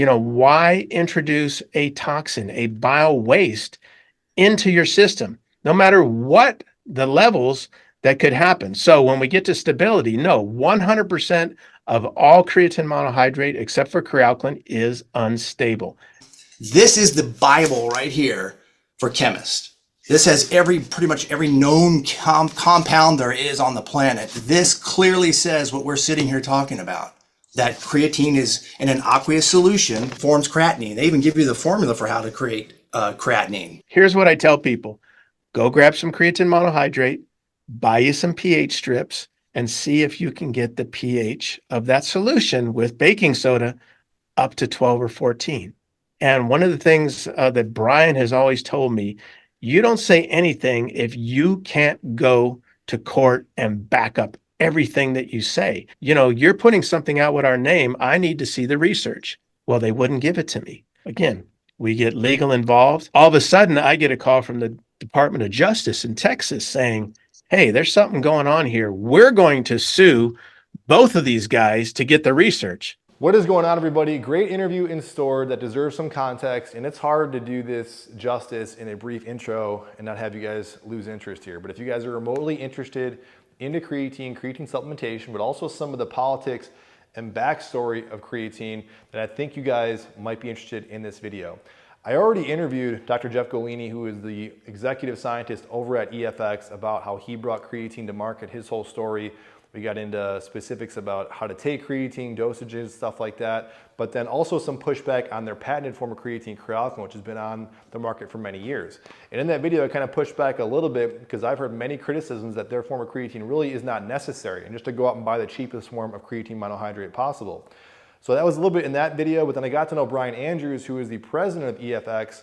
Why introduce a toxin, a bio waste into your system, no matter what the levels that could happen? So when we get to stability, no, 100% of all creatine monohydrate, except for crealkaline, is unstable. This is the Bible right here for chemists. This has pretty much every known compound there is on the planet. This clearly says what we're sitting here talking about, that creatine is in an aqueous solution, forms creatinine. They even give you the formula for how to create creatinine. Here's what I tell people. Go grab some creatine monohydrate, buy you some pH strips, and see if you can get the pH of that solution with baking soda up to 12 or 14. And one of the things that Brian has always told me, you don't say anything if you can't go to court and back up everything that you say. You're putting something out with our name. I need to see the research. Well, they wouldn't give it to me. Again, we get legal involved. All of a sudden, I get a call from the Department of Justice in Texas saying, hey, there's something going on here. We're going to sue both of these guys to get the research. What is going on, everybody? Great interview in store that deserves some context, and it's hard to do this justice in a brief intro and not have you guys lose interest here. But if you guys are remotely interested into creatine supplementation, but also some of the politics and backstory of creatine, then I think you guys might be interested in this video. I already interviewed Dr. Jeff Golini, who is the executive scientist over at EFX, about how he brought creatine to market, his whole story. We got into specifics about how to take creatine, dosages, stuff like that, but then also some pushback on their patented form of creatine, crealkaline, which has been on the market for many years. And in that video, I kind of pushed back a little bit because I've heard many criticisms that their form of creatine really is not necessary, and just to go out and buy the cheapest form of creatine monohydrate possible. So that was a little bit in that video, but then I got to know Brian Andrews, who is the president of EFX.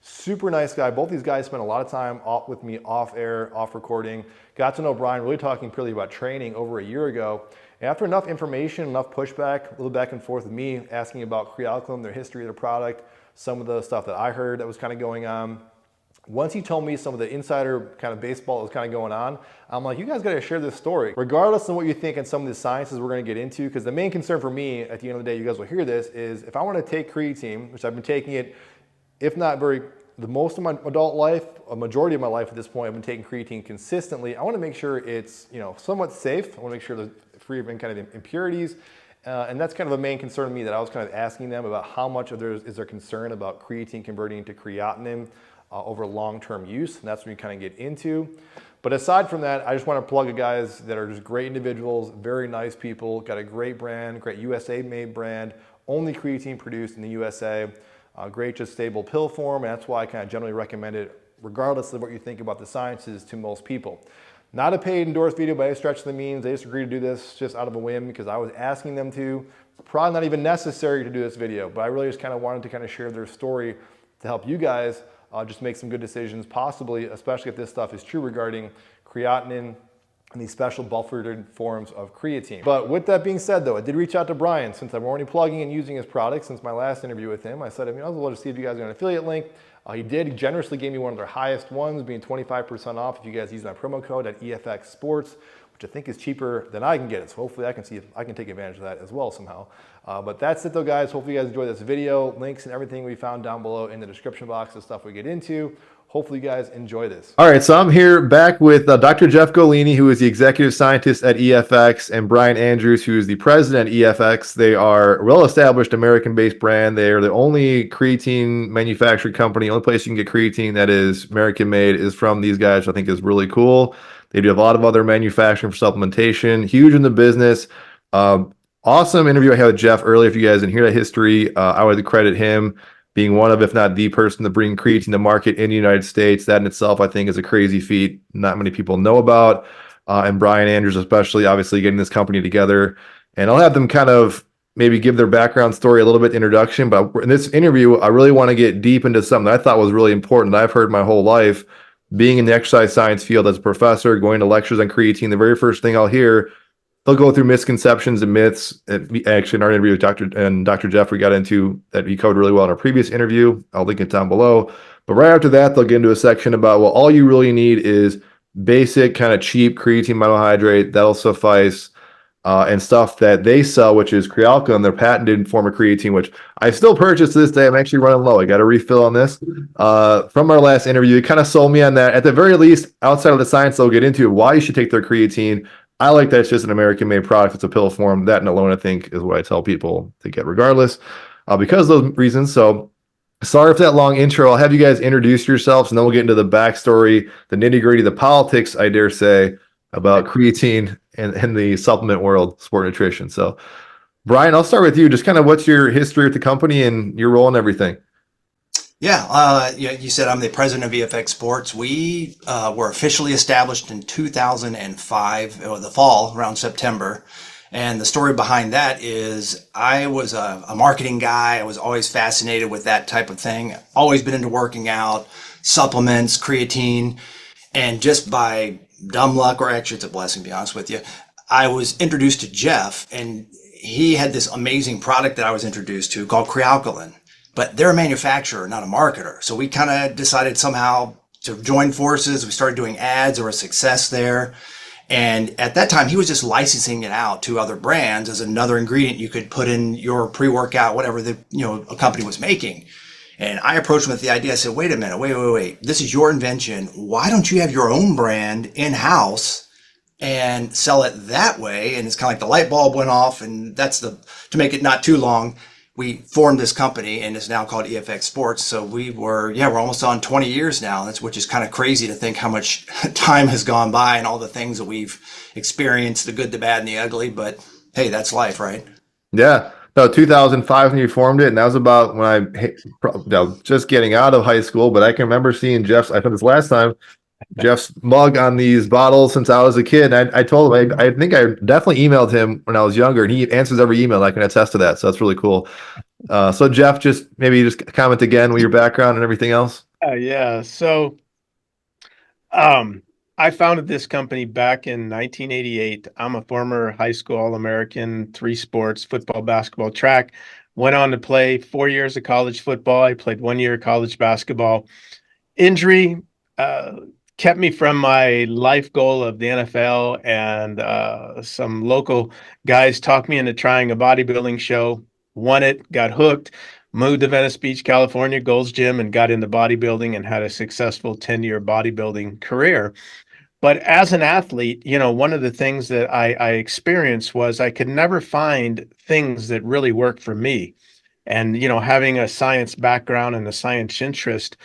Super nice guy. Both these guys spent a lot of time with me off air, off recording. Got to know Brian, really talking purely about training over a year ago. And after enough information, enough pushback, a little back and forth with me, asking about crealkaline, their history of the product, some of the stuff that I heard that was kind of going on. Once he told me some of the insider kind of baseball that was kind of going on, I'm like, you guys got to share this story. Regardless of what you think and some of the sciences we're going to get into, because the main concern for me at the end of the day, you guys will hear this, is if I want to take creatine, which I've been taking it, if not the most of my adult life, a majority of my life at this point, I've been taking creatine consistently. I want to make sure it's somewhat safe. I want to make sure they're free of any kind of impurities. And that's kind of a main concern to me, that I was kind of asking them about how much of is their concern about creatine converting into creatinine over long-term use. And that's what we kind of get into. But aside from that, I just want to plug you guys that are just great individuals, very nice people, got a great brand, great USA-made brand, only creatine produced in the USA. Great, just stable pill form, and that's why I kind of generally recommend it, regardless of what you think about the sciences, to most people. Not a paid endorsed video by any stretch of the means. They just agreed to do this just out of a whim because I was asking them to. Probably not even necessary to do this video, but I really just kind of wanted to kind of share their story to help you guys just make some good decisions, possibly, especially if this stuff is true regarding creatinine and these special bulk-filtered forms of creatine. But with that being said, though, I did reach out to Brian since I'm already plugging and using his product since my last interview with him. I said, I'll well just see if you guys got an affiliate link. He did generously give me one of their highest ones, being 25% off if you guys use my promo code at EFX Sports, which I think is cheaper than I can get it. So hopefully I can see if I can take advantage of that as well somehow. But that's it though, guys. Hopefully you guys enjoyed this video. Links and everything we found down below in the description box, the stuff we get into. Hopefully you guys enjoy this. All right, so I'm here back with Dr. Jeff Golini, who is the executive scientist at EFX, and Brian Andrews, who is the president at EFX. They are a well-established American-based brand. They are the only creatine manufacturing company. The only place you can get creatine that is American-made is from these guys, which I think is really cool. They do have a lot of other manufacturing for supplementation. Huge in the business. Awesome interview I had with Jeff earlier. If you guys didn't hear that history, I would credit him being one of, if not the person to bring creatine to market in the United States. That in itself, I think, is a crazy feat not many people know about. And Brian Andrews, especially, obviously getting this company together. And I'll have them kind of maybe give their background story a little bit introduction. But in this interview, I really want to get deep into something that I thought was really important. I've heard my whole life, being in the exercise science field as a professor, going to lectures on creatine. The very first thing I'll hear, they'll go through misconceptions and myths. Actually, in our interview with Dr. Jeff, we got into that he covered really well in our previous interview. I'll link it down below. But right after that, they'll get into a section about, well, all you really need is basic, kind of cheap creatine monohydrate. That'll suffice. and stuff that they sell, which is Crealcon, their patented form of creatine, which I still purchase to this day. I'm actually running low. I got a refill on this. From our last interview, it kind of sold me on that. At the very least, outside of the science, they'll get into why you should take their creatine. I like that it's just an American-made product. It's a pill form. That and alone, I think, is what I tell people to get regardless, because of those reasons. So sorry for that long intro. I'll have you guys introduce yourselves, and then we'll get into the backstory, the nitty-gritty, the politics, I dare say, about creatine and the supplement world, sport nutrition. So, Brian, I'll start with you. Just kind of what's your history with the company and your role and everything? Yeah, you said I'm the president of EFX Sports. We were officially established in 2005, or the fall, around September. And the story behind that is I was a marketing guy. I was always fascinated with that type of thing. Always been into working out, supplements, creatine. And just by dumb luck, or actually it's a blessing, to be honest with you, I was introduced to Jeff, and he had this amazing product that I was introduced to called Crealcon. But they're a manufacturer, not a marketer. So we kind of decided somehow to join forces. We started doing ads. There was success there. And at that time, he was just licensing it out to other brands as another ingredient you could put in your pre-workout, whatever a company was making. And I approached him with the idea. I said, wait a minute, wait. This is your invention. Why don't you have your own brand in-house and sell it that way? And it's kind of like the light bulb went off. And to make it not too long, we formed this company, and it's now called EFX Sports. So we're almost on 20 years now, which is kind of crazy to think how much time has gone by and all the things that we've experienced, the good, the bad, and the ugly. But hey, that's life, right? Yeah. No, 2005 when you formed it, and that was about when just getting out of high school. But I can remember seeing Jeff's, I think this last time, Jeff's mug on these bottles since I was a kid. And I told him, I think I definitely emailed him when I was younger, and he answers every email. I can attest to that. So that's really cool. So Jeff, maybe comment again with your background and everything else. Yeah. So, I founded this company back in 1988. I'm a former high school All-American, 3 sports, football, basketball, track. Went on to play 4 years of college football. I played 1 year of college basketball. Injury kept me from my life goal of the NFL, and some local guys talked me into trying a bodybuilding show. Won it, got hooked, moved to Venice Beach, California, Gold's Gym, and got into bodybuilding and had a successful 10-year bodybuilding career. But as an athlete, one of the things that I experienced was I could never find things that really worked for me. And, having a science background and a science interest,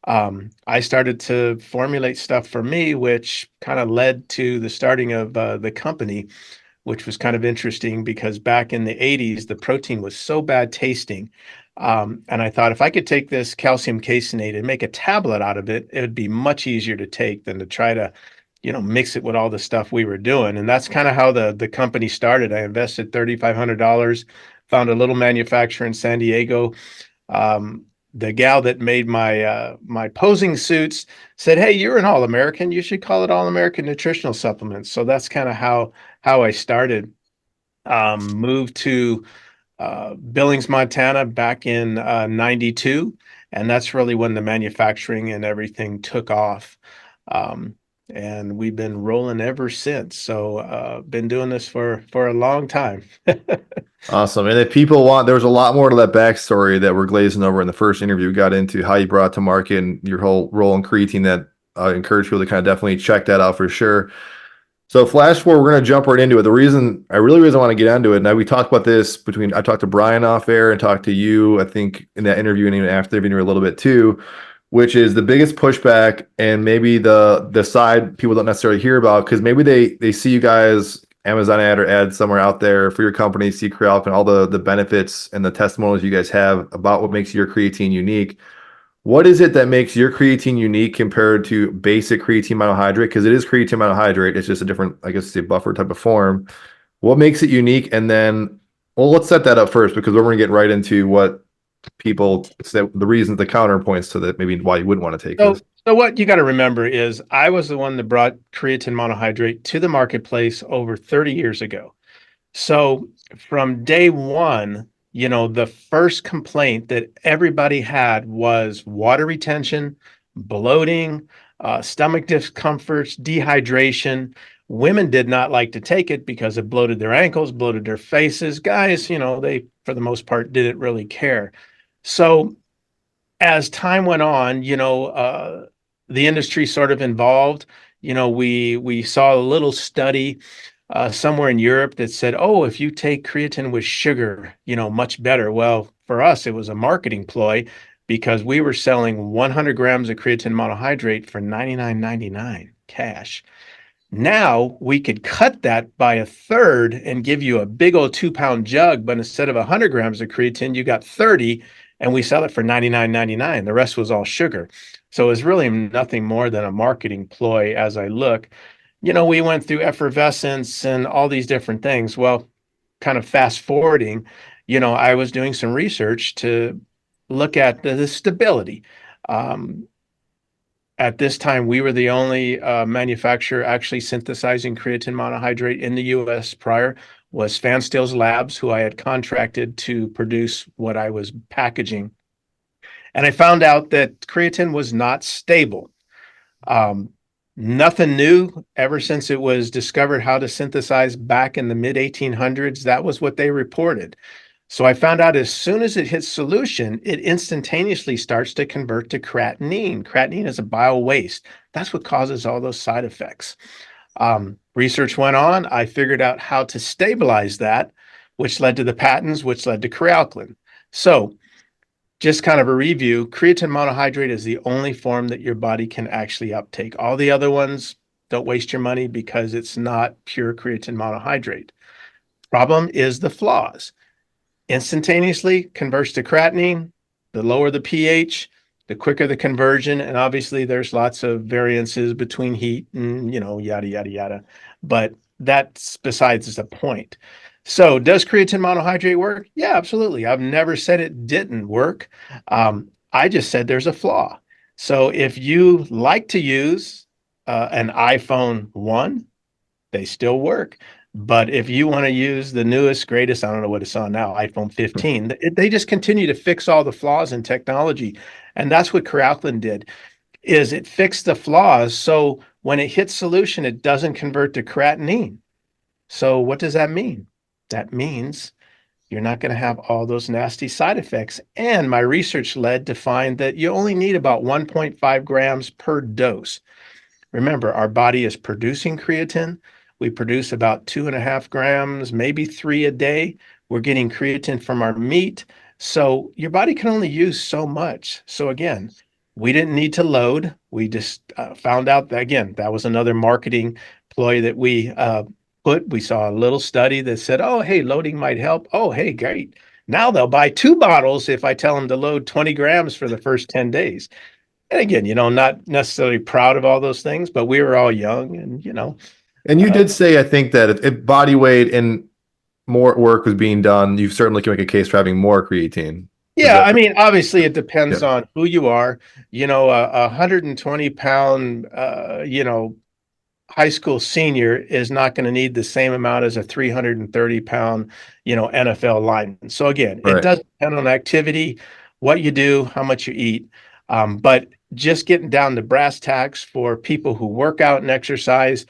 I started to formulate stuff for me, which kind of led to the starting of the company, which was kind of interesting because back in the 80s, the protein was so bad tasting. And I thought if I could take this calcium caseinate and make a tablet out of it, it would be much easier to take than to try to mix it with all the stuff we were doing. And that's kind of how the company started. I invested $3,500, found a little manufacturer in San Diego. The gal that made my posing suits said, "Hey, you're an All-American. You should call it All-American Nutritional Supplements." So that's kind of how I started. Moved to Billings, Montana back in 92. And that's really when the manufacturing and everything took off. And we've been rolling ever since. So been doing this for a long time. Awesome. And if people there was a lot more to that backstory that we're glazing over in the first interview. We got into how you brought it to market and your whole role in creatine. That I encourage people to kind of definitely check that out for sure. So flash forward, we're going to jump right into it. The reason I want to get into it, now we talked about this I talked to Brian off air and talked to you, I think, in that interview and even after the interview a little bit too, which is the biggest pushback and maybe the side people don't necessarily hear about, because maybe they see you guys Amazon ad or ad somewhere out there for your company, see Crealp and all the benefits and the testimonials you guys have about what makes your creatine unique. What is it that makes your creatine unique compared to basic creatine monohydrate? Because it is creatine monohydrate. It's just a different, I guess, a buffer type of form. What makes it unique? And then, well, let's set that up first, because we're going to get right into what people say, the reasons, the counterpoints to that, maybe why you wouldn't want to take this. So what you got to remember is I was the one that brought creatine monohydrate to the marketplace over 30 years ago. So from day one, the first complaint that everybody had was water retention, bloating, stomach discomforts, dehydration. Women did not like to take it because it bloated their ankles, bloated their faces. Guys, they, for the most part, didn't really care. So as time went on, the industry sort of involved. We saw a little study somewhere in Europe that said, oh, if you take creatine with sugar, much better. Well, for us, it was a marketing ploy because we were selling 100 grams of creatine monohydrate for $99.99 cash. Now we could cut that by a third and give you a big old 2-pound jug, but instead of 100 grams of creatine, you got 30, and we sell it for $99.99. The rest was all sugar. So it was really nothing more than a marketing ploy as I look. We went through effervescence and all these different things. Well, kind of fast forwarding, I was doing some research to look at the stability. At this time, we were the only manufacturer actually synthesizing creatine monohydrate in the US. Prior was Fanstills Labs, who I had contracted to produce what I was packaging. And I found out that creatine was not stable. Nothing new ever since it was discovered how to synthesize back in the mid 1800s. That was what they reported. So I found out as soon as it hits solution, it instantaneously starts to convert to creatinine. Creatinine is a bile waste. That's what causes all those side effects. Research went on. I figured out how to stabilize that, which led to the patents, which led to Crealclin. So just kind of a review, creatine monohydrate is the only form that your body can actually uptake. All the other ones, don't waste your money because it's not pure creatine monohydrate. Problem is the flaws. Instantaneously converts to creatinine. The lower the pH, the quicker the conversion. And obviously there's lots of variances between heat and, yada, yada, yada. But that's besides the point. So does creatine monohydrate work? Yeah, absolutely. I've never said it didn't work. I just said there's a flaw. So if you like to use an iPhone 1, they still work. But if you want to use the newest, greatest, I don't know what it's on now, iPhone 15, they just continue to fix all the flaws in technology. And that's what Crealclin did, is it fixed the flaws. So when it hits solution, it doesn't convert to creatinine. So what does that mean? That means you're not going to have all those nasty side effects. And my research led to find that you only need about 1.5 grams per dose. Remember, our body is producing creatine. We produce about 2.5 grams, maybe 3 a day. We're getting creatine from our meat. So your body can only use so much. So again, we didn't need to load. We just found out that, again, that was another marketing ploy that we put. We saw a little study that said, oh, hey, loading might help. Oh, hey, great. Now they'll buy 2 bottles if I tell them to load 20 grams for the first 10 days. And again, not necessarily proud of all those things, but we were all young and, And you did say, I think, that if body weight and more work was being done, you certainly can make a case for having more creatine. Yeah, I mean, obviously it depends on who you are. A 120-pound, high school senior is not going to need the same amount as a 330-pound, NFL lineman. So again, it does depend on activity, what you do, how much you eat. But just getting down to brass tacks for people who work out and exercise,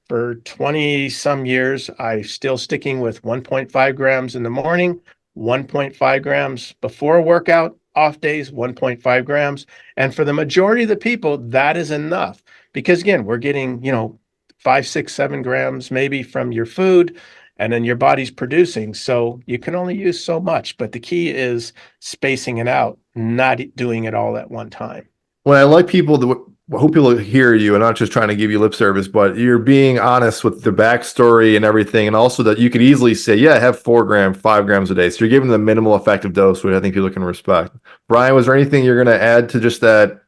for 20 some years, I'm still sticking with 1.5 grams in the morning, 1.5 grams before a workout, off days, 1.5 grams. And for the majority of the people, that is enough because again, we're getting, 5, 6, 7 grams maybe from your food and then your body's producing. So you can only use so much, but the key is spacing it out, not doing it all at one time. When I like people I hope people hear you and not just trying to give you lip service, but you're being honest with the backstory and everything. And also that you could easily say, yeah, have 4 grams, 5 grams a day. So you're giving the minimal effective dose, which I think people can respect. Brian, was there anything you're going to add to just that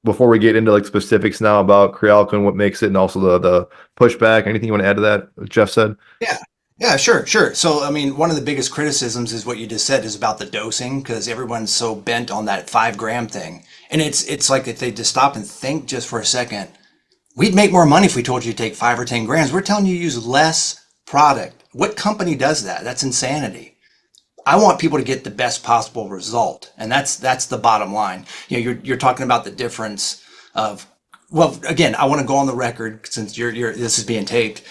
before we get into like specifics now about Crealclin, what makes it, and also the pushback? Anything you want to add to that, what Jeff said? Yeah, sure. So, I mean, one of the biggest criticisms is what you just said is about the dosing, because everyone's so bent on that 5-gram thing. And it's like if they just stop and think just for a second, we'd make more money if we told you to take 5 or 10 grams. We're telling you to use less product. What company does that? That's insanity. I want people to get the best possible result. And that's the bottom line. You're talking about the difference of well, again, I want to go on the record since this is being taped.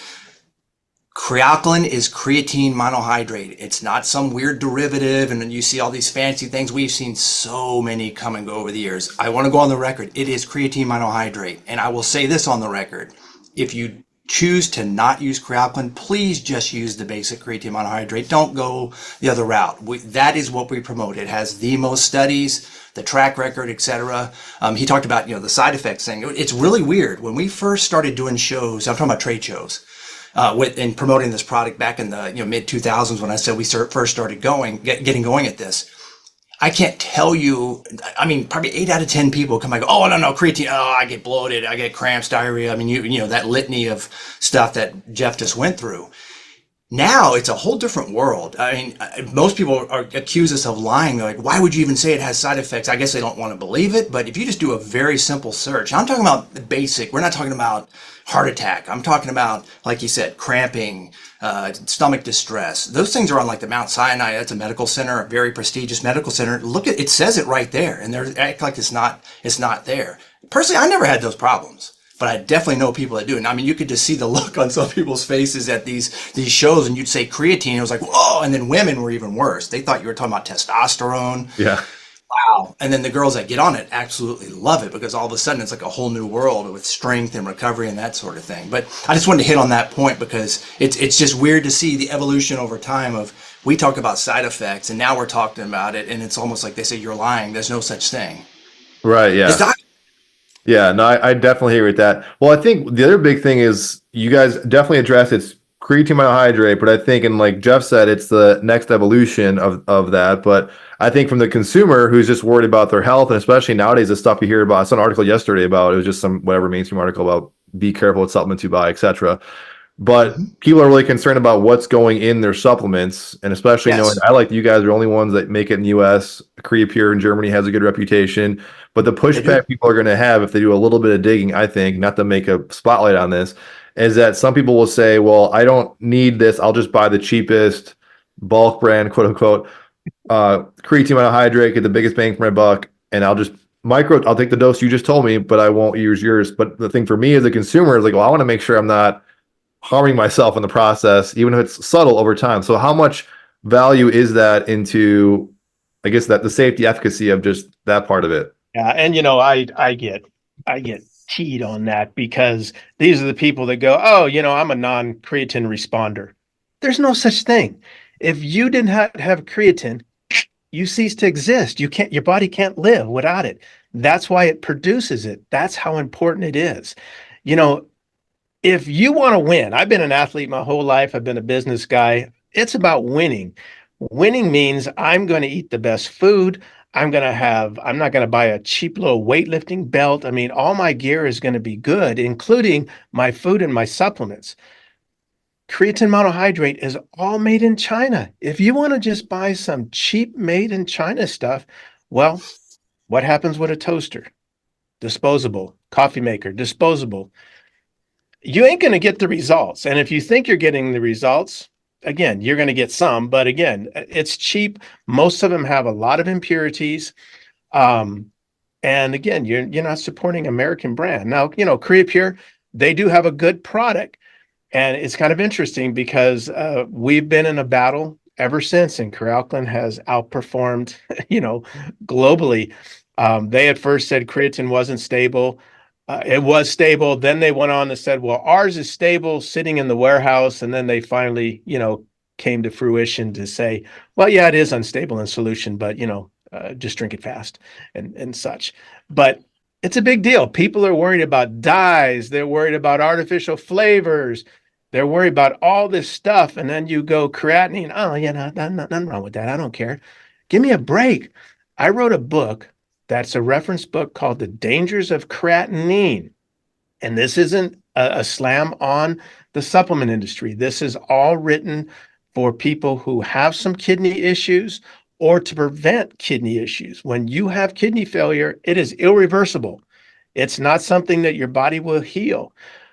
Creatinine is creatine monohydrate. It's not some weird derivative, and then you see all these fancy things. We've seen so many come and go over the years. I want to go on the record. It is creatine monohydrate. And I will say this on the record. If you choose to not use creatinine, please just use the basic creatine monohydrate. Don't go the other route. That is what we promote. It has the most studies, the track record, etc. He talked about, the side effects thing. It's really weird. When we first started doing shows, I'm talking about trade shows, and promoting this product back in the mid 2000s when I said we first started getting going at this. I can't tell you. I mean, probably 8 out of 10 people come and go, oh no, creatine. Oh, I get bloated. I get cramps, diarrhea. I mean, you know that litany of stuff that Jeff just went through. Now it's a whole different world. I mean, most people accuse us of lying. They're like, why would you even say it has side effects? I guess they don't want to believe it. But if you just do a very simple search, I'm talking about the basic. We're not talking about heart attack. I'm talking about, like you said, cramping, stomach distress. Those things are on like the Mount Sinai. That's a medical center, a very prestigious medical center. Look at it, says it right there, and they act like it's not there. Personally, I never had those problems. But I definitely know people that do. And I mean, you could just see the look on some people's faces at these shows, and you'd say creatine. It was like, whoa. And then women were even worse. They thought you were talking about testosterone. Yeah. Wow. And then the girls that get on it absolutely love it because all of a sudden it's like a whole new world with strength and recovery and that sort of thing. But I just wanted to hit on that point because it's just weird to see the evolution over time of we talk about side effects and now we're talking about it. And it's almost like they say, you're lying. There's no such thing. Right. Yeah. Yeah, no, I definitely agree with that. Well, I think the other big thing is you guys definitely address it's creatine monohydrate, but I think, and like Jeff said, it's the next evolution of that. But I think from the consumer who's just worried about their health, and especially nowadays, the stuff you hear about, I saw an article yesterday about, it was just some whatever mainstream article about be careful with supplements you buy, etc. But people are really concerned about what's going in their supplements, and especially knowing I like you guys are the only ones that make it in the U.S. Creapure in Germany has a good reputation. But the pushback people are going to have if they do a little bit of digging, I think, not to make a spotlight on this, is that some people will say, well, I don't need this. I'll just buy the cheapest bulk brand, quote unquote, creatine monohydrate, get the biggest bang for my buck, and I'll take the dose you just told me, but I won't use yours. But the thing for me as a consumer is like, well, I want to make sure I'm not harming myself in the process, even if it's subtle over time. So how much value is that into, I guess, that the safety efficacy of just that part of it? Yeah. And, I get teed on that because these are the people that go, oh, I'm a non-creatine responder. There's no such thing. If you did not have creatine, you cease to exist. Your body can't live without it. That's why it produces it. That's how important it is. If you want to win, I've been an athlete my whole life. I've been a business guy. It's about winning. Winning means I'm going to eat the best food. I'm not going to buy a cheap little weightlifting belt. I mean, all my gear is going to be good, including my food and my supplements. Creatine monohydrate is all made in China. If you want to just buy some cheap made in China stuff, well, what happens with a toaster? Disposable. Coffee maker, disposable. You ain't going to get the results. And if you think you're getting the results, again, you're going to get some, but again, it's cheap. Most of them have a lot of impurities. And again, you're not supporting American brand. Now, Creapure, they do have a good product. And it's kind of interesting because we've been in a battle ever since, and creatinine has outperformed, globally. They at first said creatine wasn't stable. It was stable. Then they went on and said, well, ours is stable sitting in the warehouse. And then they finally, came to fruition to say, well, yeah, it is unstable in solution, but, just drink it fast and such. But it's a big deal. People are worried about dyes. They're worried about artificial flavors. They're worried about all this stuff. And then you go creatinine. Oh, yeah, nothing wrong with that. I don't care. Give me a break. I wrote a book that's a reference book called The Dangers of Creatinine. And this isn't a slam on the supplement industry. This is all written for people who have some kidney issues or to prevent kidney issues. When you have kidney failure, it is irreversible. It's not something that your body will heal.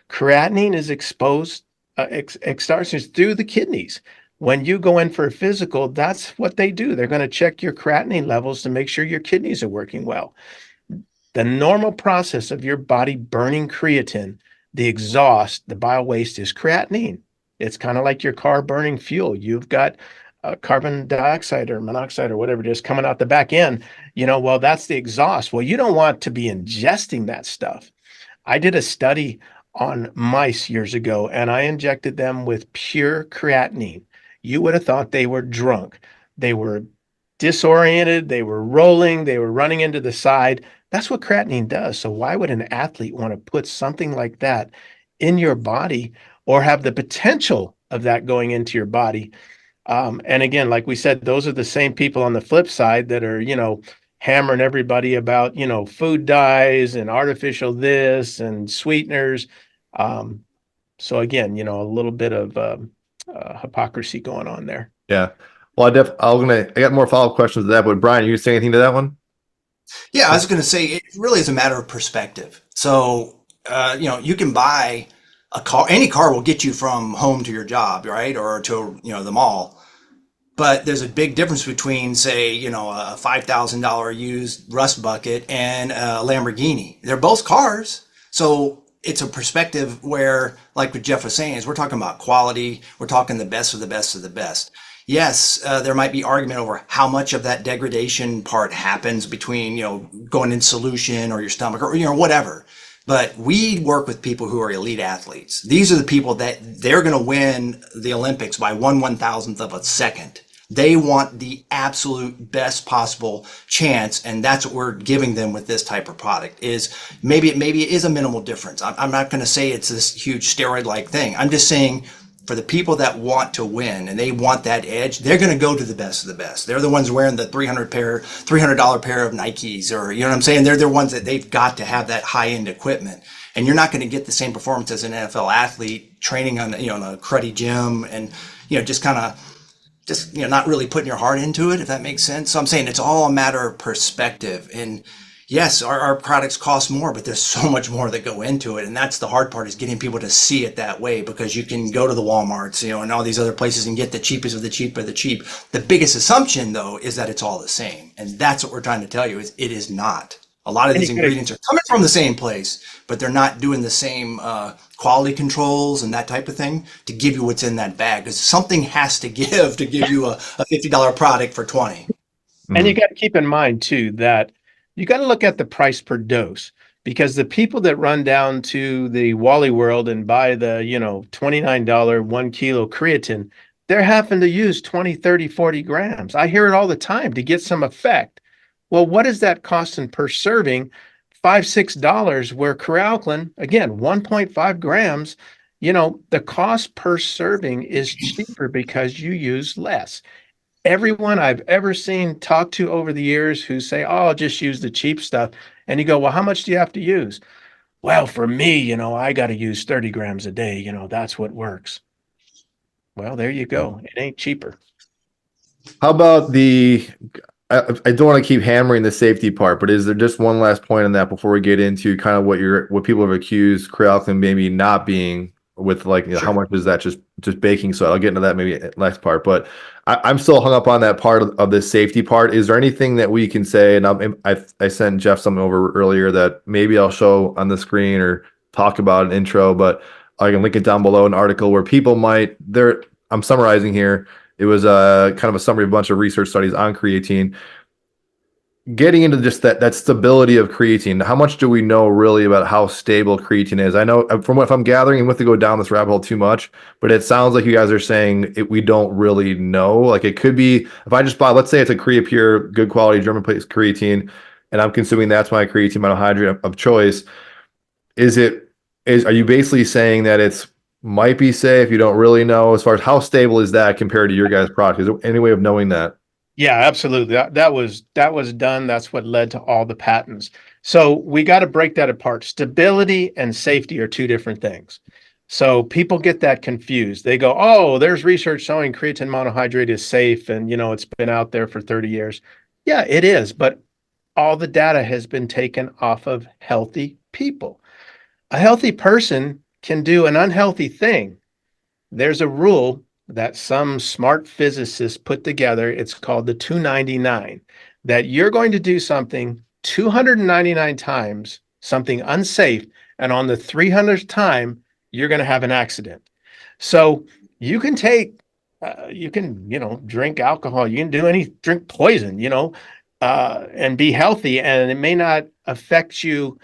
Creatinine is exposed, extarches through the kidneys. When you go in for a physical, that's what they do. They're going to check your creatinine levels to make sure your kidneys are working well. The normal process of your body burning creatine, the exhaust, the bio waste is creatinine. It's kind of like your car burning fuel. You've got carbon dioxide or monoxide or whatever it is coming out the back end. Well, that's the exhaust. Well, you don't want to be ingesting that stuff. I did a study on mice years ago, and I injected them with pure creatinine. You would have thought they were drunk. They were disoriented, they were rolling, they were running into the side. That's what creatinine does. So why would an athlete want to put something like that in your body or have the potential of that going into your body? And again, like we said, those are the same people on the flip side that are, hammering everybody about, food dyes and artificial this and sweeteners. So again, a little bit of hypocrisy going on there. Yeah. Well, I got more follow-up questions to that, but Brian, you say anything to that one? Yeah, I was going to say it really is a matter of perspective. So, you can buy a car. Any car will get you from home to your job, right, or to the mall. But there's a big difference between, say, a $5,000 used rust bucket and a Lamborghini. They're both cars, so it's a perspective where, like what Jeff was saying, is we're talking about quality. We're talking the best of the best of the best. Yes, there might be argument over how much of that degradation part happens between, going in solution or your stomach or, whatever. But we work with people who are elite athletes. These are the people that they're going to win the Olympics by 1/1000th of a second. They want the absolute best possible chance, and that's what we're giving them with this type of product. Is maybe it is a minimal difference. I'm not going to say it's this huge steroid-like thing. I'm just saying, for the people that want to win and they want that edge, they're going to go to the best of the best. They're the ones wearing the $300 pair of Nikes, or you know what I'm saying? They're the ones that they've got to have that high-end equipment. And you're not going to get the same performance as an NFL athlete training on, in a cruddy gym and, just kind of not really putting your heart into it, if that makes sense. So I'm saying it's all a matter of perspective. And yes, our products cost more, but there's so much more that go into it. And that's the hard part, is getting people to see it that way, because you can go to the Walmarts, and all these other places and get the cheapest of the cheap of the cheap. The biggest assumption, though, is that it's all the same. And that's what we're trying to tell you, is it is not. A lot of these ingredients are coming from the same place, but they're not doing the same quality controls and that type of thing to give you what's in that bag. Because something has to give you a $50 product for 20. And you got to keep in mind too that you got to look at the price per dose, because the people that run down to the Wally World and buy the, $29 1 kilo creatine, they're having to use 20, 30, 40 grams. I hear it all the time to get some effect. Well, what is that costing per serving? $5, $6, where Crealclin, again, 1.5 grams, the cost per serving is cheaper because you use less. Everyone I've ever seen talk to over the years who say, oh, I'll just use the cheap stuff. And you go, well, how much do you have to use? Well, for me, I got to use 30 grams a day. That's what works. Well, there you go. It ain't cheaper. How about I don't want to keep hammering the safety part, but is there just one last point on that before we get into kind of what people have accused Crealclin maybe not being, with like, Sure. how much is that just baking soda? I'll get into that maybe next part, but I'm still hung up on that part of the safety part. Is there anything that we can say? And I sent Jeff something over earlier that maybe I'll show on the screen or talk about an intro, but I can link it down below, an article where people I'm summarizing here. It was kind of a summary of a bunch of research studies on creatine. Getting into just that stability of creatine, how much do we know really about how stable creatine is? I know from what I'm gathering, and with to go down this rabbit hole too much, but it sounds like you guys are saying we don't really know. Like, it could be, if I just buy, let's say it's a Creapure, good quality German-based creatine, and I'm consuming that's my creatine monohydrate of choice. Are you basically saying that it's might be safe? You don't really know, as far as how stable is that compared to your guys' product? Is there any way of knowing that? Yeah, absolutely. That was done. That's what led to all the patents. So we got to break that apart. Stability and safety are two different things. So people get that confused. They go, oh, there's research showing creatine monohydrate is safe, and it's been out there for 30 years. Yeah, it is, but all the data has been taken off of healthy people. A healthy person can do an unhealthy thing. There's a rule that some smart physicists put together. It's called the 299, that you're going to do something 299 times something unsafe, and on the 300th time, you're going to have an accident. So you can take, you can, drink alcohol, you can drink poison, and be healthy, and it may not affect you,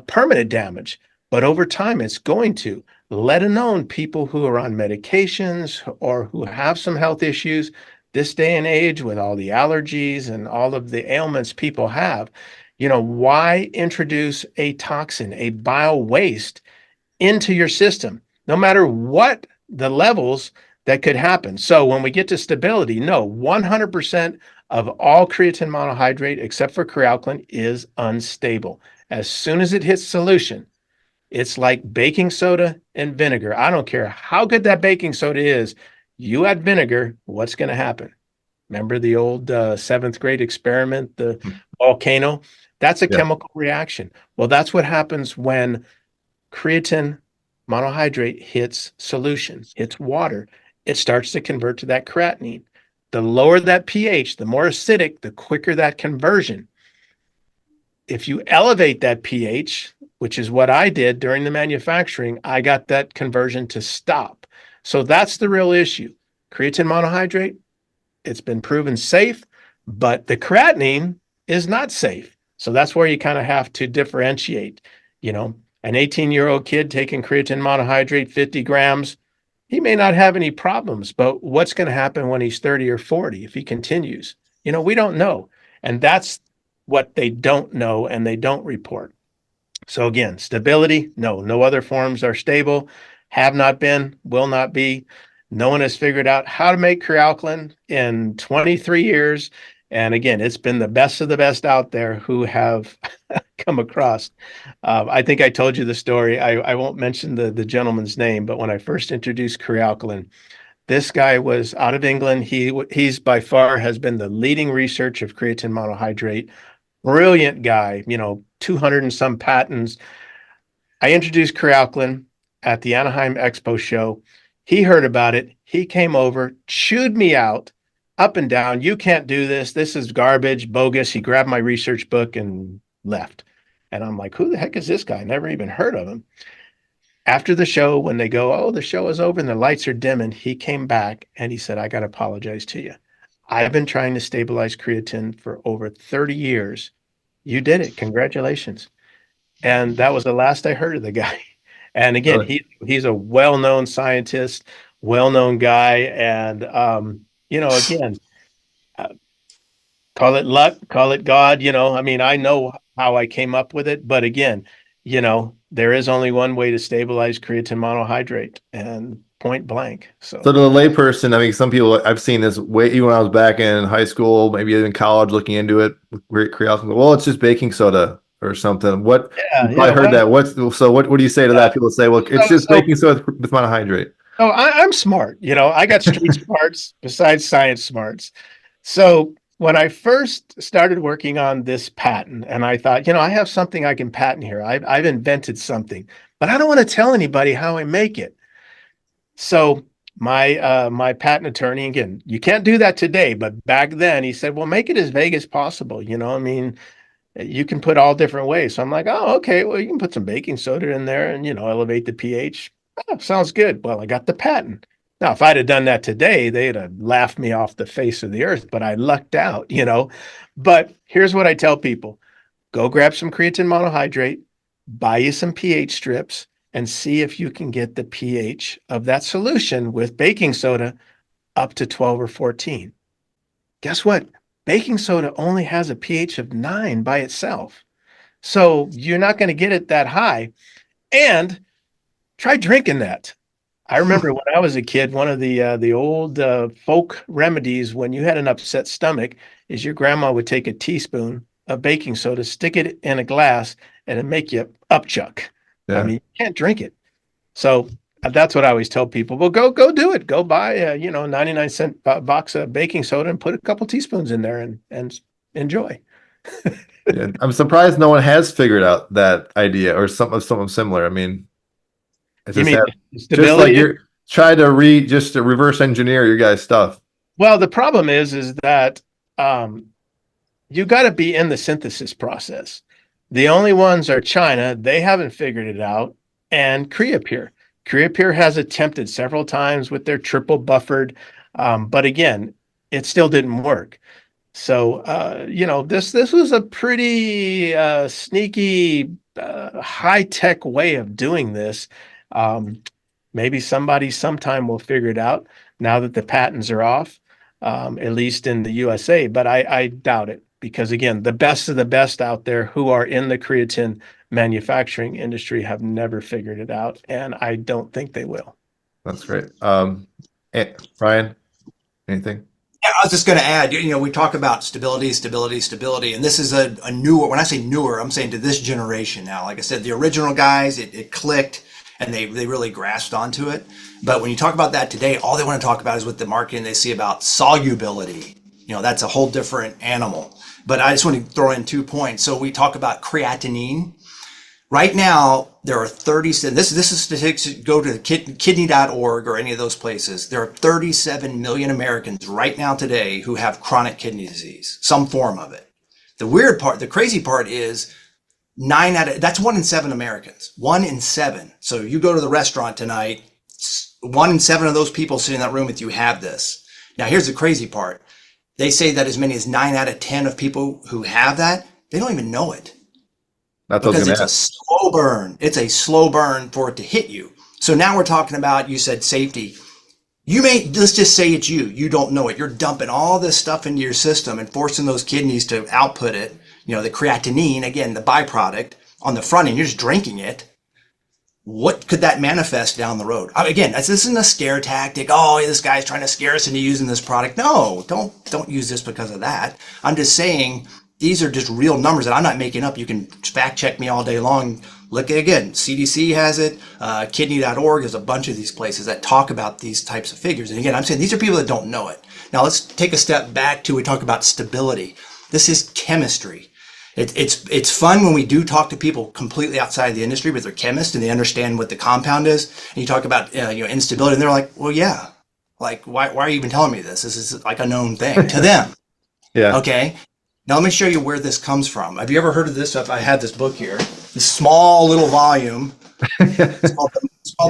permanent damage, but over time it's going to. Let alone people who are on medications or who have some health issues. This day and age, with all the allergies and all of the ailments people have, why introduce a toxin, a bio waste into your system, no matter what the levels that could happen? So when we get to stability, no, 100% of all creatine monohydrate, except for crealkaline, is unstable. As soon as it hits solution, it's like baking soda and vinegar. I don't care how good that baking soda is. You add vinegar, what's going to happen? Remember the old seventh grade experiment, the volcano? That's a Yeah. chemical reaction. Well, that's what happens when creatine monohydrate hits solution, hits water. It starts to convert to that creatinine. The lower that pH, the more acidic, the quicker that conversion. If you elevate that pH, which is what I did during the manufacturing, I got that conversion to stop. So that's the real issue. Creatine monohydrate, it's been proven safe, but the creatinine is not safe. So that's where you kind of have to differentiate. An 18-year-old kid taking creatine monohydrate, 50 grams, he may not have any problems, but what's going to happen when he's 30 or 40 if he continues? We don't know. And that's what they don't know and they don't report. So again, stability, no other forms are stable, have not been, will not be. No one has figured out how to make crealkaline in 23 years. And again, it's been the best of the best out there who have come across. I think I told you the story. I won't mention the gentleman's name, but when I first introduced crealkaline, this guy was out of England. He's by far has been the leading research of creatine monohydrate. Brilliant guy, 200 and some patents. I introduced crealkaline at the Anaheim Expo show. He heard about it. He came over, chewed me out up and down. You can't do this. This is garbage, bogus. He grabbed my research book and left. And I'm like, who the heck is this guy? Never even heard of him. After the show, when they go, oh, the show is over and the lights are dimming, he came back and he said, I got to apologize to you. I've been trying to stabilize creatine for over 30 years. You did it. Congratulations. And that was the last I heard of the guy. And again, Really? he's a well-known scientist, well-known guy. And, again, uh, call it luck, call it God, I know how I came up with it. But again, there is only one way to stabilize creatine monohydrate, and point blank. So So to the layperson, I mean, some people I've seen this way even when I was back in high school, maybe even college, looking into it with great crealkaline. Well, it's just baking soda or something. What you probably heard that? What do you say to that? People say, well, it's just so baking soda with monohydrate. So I'm smart. I got street smarts besides science smarts. So when I first started working on this patent, and I thought, I have something I can patent here. I've invented something, but I don't want to tell anybody how I make it. So my patent attorney, again, you can't do that today, but back then he said, well, make it as vague as possible. You can put all different ways. So I'm like, oh, okay, well, you can put some baking soda in there and, elevate the pH. Oh, sounds good. Well, I got the patent. Now, if I'd have done that today, they'd have laughed me off the face of the earth, but I lucked out. But here's what I tell people. Go grab some creatine monohydrate, buy you some pH strips, and see if you can get the pH of that solution with baking soda up to 12 or 14. Guess what? Baking soda only has a pH of 9 by itself. So you're not going to get it that high. And try drinking that. I remember when I was a kid, one of the old folk remedies when you had an upset stomach is your grandma would take a teaspoon of baking soda, stick it in a glass, and it'd make you upchuck. I Yeah. mean, you can't drink it. So that's what I always tell people. Well, go do it. Go buy a 99-cent box of baking soda and put a couple teaspoons in there and enjoy. Yeah. I'm surprised no one has figured out that idea or something similar. I mean, it's You just, mean just like stability? you're trying to just to reverse engineer your guys' stuff. Well, the problem is that um, you got to be in the synthesis process. The only ones are China. They haven't figured it out. And Creapure. Creapure has attempted several times with their triple buffered, but again, it still didn't work. So this was a pretty sneaky, high tech way of doing this. Um, Maybe somebody sometime will figure it out now that the patents are off, at least in the USA. But I doubt it because, again, the best of the best out there who are in the creatine manufacturing industry have never figured it out. And I don't think they will. That's great. Brian, anything? Yeah, I was just going to add, we talk about stability, stability, stability, and this is a newer, when I say newer, I'm saying to this generation now. Like I said, the original guys, it clicked and they really grasped onto it. But when you talk about that today, all they want to talk about is what the marketing they see about solubility. That's a whole different animal. But I just want to throw in 2 points. So we talk about creatinine. Right now, there are 37, this is statistics, go to kidney.org or any of those places. There are 37 million Americans right now today who have chronic kidney disease, some form of it. The crazy part is that's 1 in 7 Americans, 1 in 7. So you go to the restaurant tonight, 1 in 7 of those people sitting in that room with you have this. Now, here's the crazy part. They say that as many as 9 out of 10 of people who have that, they don't even know it. Because it's a slow burn. It's a slow burn for it to hit you. So now we're talking about, you said safety. Let's just say it's you. You don't know it. You're dumping all this stuff into your system and forcing those kidneys to output it. The creatinine, again, the byproduct on the front end, you're just drinking it. What could that manifest down the road? Again, this isn't a scare tactic. Oh, this guy's trying to scare us into using this product. No, don't use this because of that. I'm just saying, these are just real numbers that I'm not making up. You can fact check me all day long. Look again, CDC has it. Kidney.org is a bunch of these places that talk about these types of figures. And again, I'm saying these are people that don't know it. Now let's take a step back to we talk about stability. This is chemistry. It's fun when we do talk to people completely outside of the industry, but they're chemists and they understand what the compound is. And you talk about instability, and they're like, well, yeah. Like, why are you even telling me this? This is like a known thing to them. Yeah. Okay. Now, let me show you where this comes from. Have you ever heard of this? I had this book here, this small little volume. It's called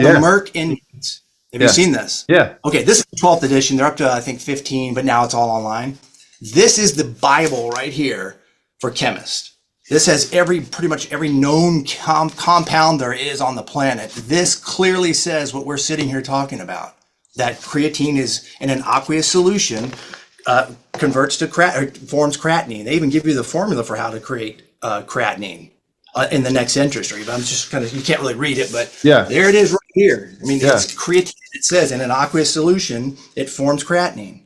the Merck Indians. Have you seen this? Yeah. Okay, this is the 12th edition. They're up to, I think, 15, but now it's all online. This is the Bible right here for chemists. This has pretty much every known compound there is on the planet. This clearly says what we're sitting here talking about, that creatine is in an aqueous solution, converts to forms creatinine. They even give you the formula for how to create creatinine in the next entry. But I'm just you can't really read it, but there it is right here. I mean, it's creatine. It says in an aqueous solution, it forms creatinine.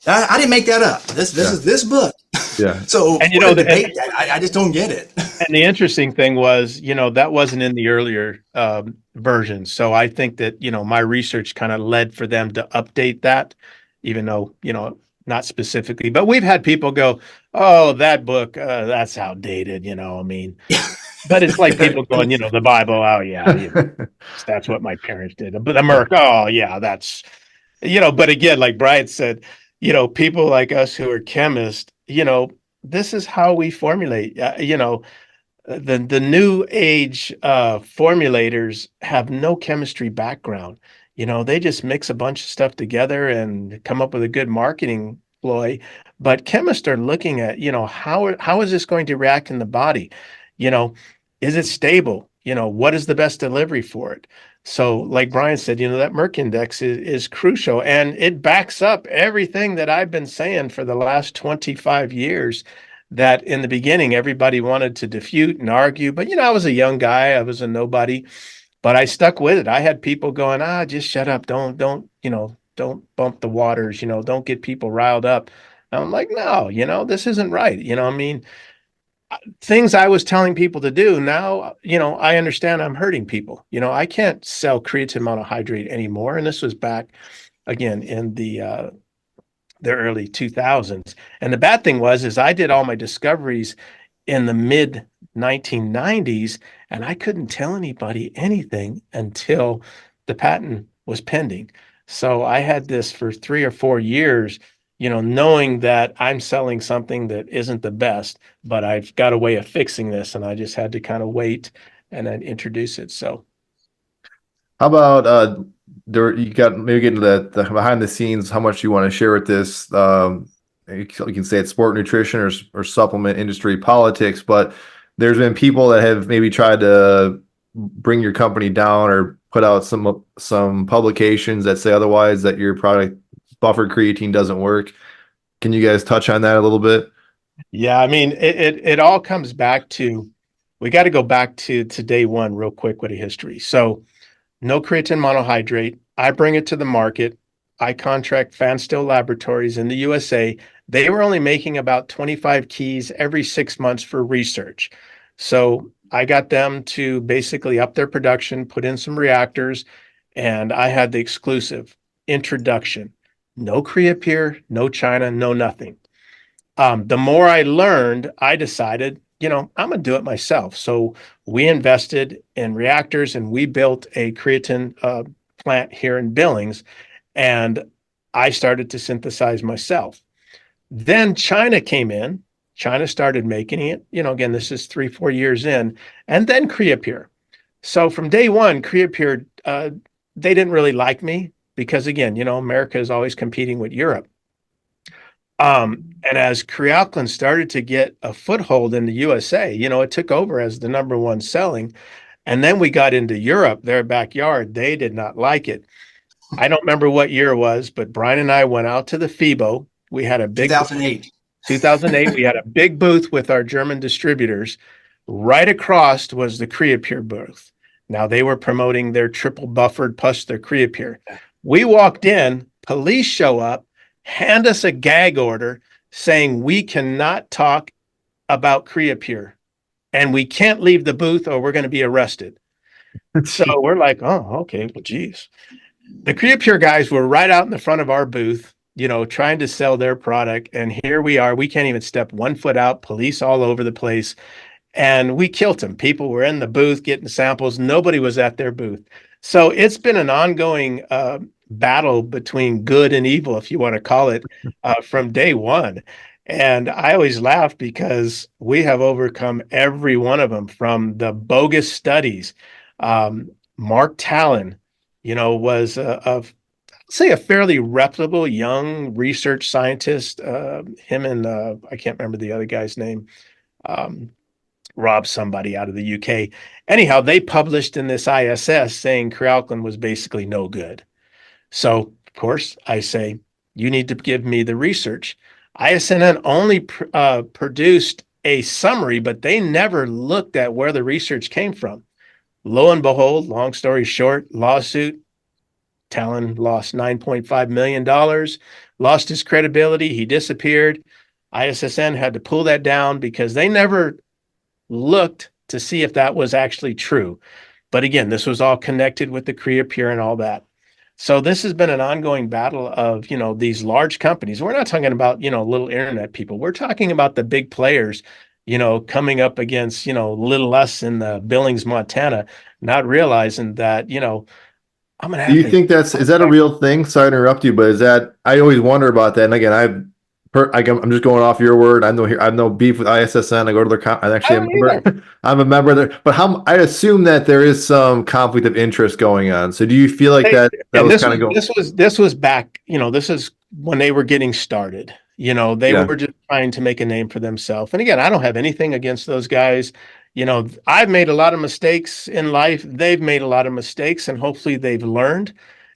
I didn't make that up. This is this book. Yeah. So and debate that. I just don't get it. And the interesting thing was, that wasn't in the earlier versions. So I think that, my research kind of led for them to update that, even though, not specifically. But we've had people go, oh, that book, that's outdated, But it's like people going, the Bible, oh, yeah, that's what my parents did. But the Merck, oh, yeah, that's, but again, like Brian said, people like us who are chemists, this is how we formulate, the new age formulators have no chemistry background. They just mix a bunch of stuff together and come up with a good marketing ploy. But chemists are looking at, how is this going to react in the body? Is it stable? What is the best delivery for it? So like Brian said, that Merck index is crucial, and it backs up everything that I've been saying for the last 25 years, that in the beginning, everybody wanted to defute and argue. But, I was a young guy. I was a nobody, but I stuck with it. I had people going, just shut up. Don't bump the waters, don't get people riled up. And I'm like, no, this isn't right. Things I was telling people to do now, I understand I'm hurting people. I can't sell creatine monohydrate anymore. And this was back again in the early 2000s. And the bad thing is I did all my discoveries in the mid 1990s, and I couldn't tell anybody anything until the patent was pending. So I had this for 3 or 4 years, knowing that I'm selling something that isn't the best, but I've got a way of fixing this, and I just had to kind of wait and then introduce it. So How about you got maybe get into the behind the scenes, how much you want to share with this? You can say it's sport nutrition or supplement industry politics, but there's been people that have maybe tried to bring your company down or put out some publications that say otherwise, that your product buffered creatine doesn't work. Can you guys touch on that a little bit? yeah, I mean, it all comes back to, we got to go back to day one real quick with a history. So no creatine monohydrate. I bring it to the market. I contract Fanstill Laboratories in the USA. They were only making about 25 keys every 6 months for research. So I got them to basically up their production, put in some reactors, and I had the exclusive introduction. No Creapure, no China, no nothing. The more I learned, I decided, I'm going to do it myself. So we invested in reactors and we built a creatine plant here in Billings, and I started to synthesize myself. Then China came in. China started making it. Again, this is 3-4 years in, and then Creapure. So from day one, Creapure, they didn't really like me because, again, America is always competing with Europe. And as Crealclin started to get a foothold in the USA, it took over as the number one selling. And then we got into Europe, their backyard. They did not like it. I don't remember what year it was, but Brian and I went out to the FIBO. We had a big 2008. 2008. We had a big booth with our German distributors. Right across was the Creapure booth. Now they were promoting their triple buffered plus their Creapure. We walked in, police show up, hand us a gag order saying we cannot talk about Creapure and we can't leave the booth or we're going to be arrested. So we're like, oh, okay, well, geez. The Creapure guys were right out in the front of our booth, trying to sell their product. And here we are. We can't even step 1 foot out, police all over the place. And we killed them. People were in the booth getting samples. Nobody was at their booth. So it's been an ongoing battle between good and evil, if you want to call it, from day one. And I always laugh because we have overcome every one of them, from the bogus studies. Mark Talon, was say a fairly reputable young research scientist. Him and I can't remember the other guy's name. Rob somebody out of the UK. Anyhow, they published in this ISS saying Crealclin was basically no good. So, of course, I say, you need to give me the research. ISNN only produced a summary, but they never looked at where the research came from. Lo and behold, long story short, lawsuit. Talon lost $9.5 million, lost his credibility. He disappeared. ISSN had to pull that down because they never looked to see if that was actually true. But again, this was all connected with the Creapure and all that. So this has been an ongoing battle of, these large companies. We're not talking about, little internet people. We're talking about the big players, coming up against, little us in the Billings, Montana, not realizing that, I'm going to Do have you to. think is that a real thing? Sorry to interrupt you, but I always wonder about that. And again, I'm just going off your word. I have no beef with ISSN. I go to their, I'm I actually a don't member. either. I'm a member there, but I assume that there is some conflict of interest going on. So do you feel like that And was this kind of was going? this was back, this is when they were getting started. They Yeah. were just trying to make a name for themselves. And again, I don't have anything against those guys. I've made a lot of mistakes in life. They've made a lot of mistakes, and hopefully they've learned.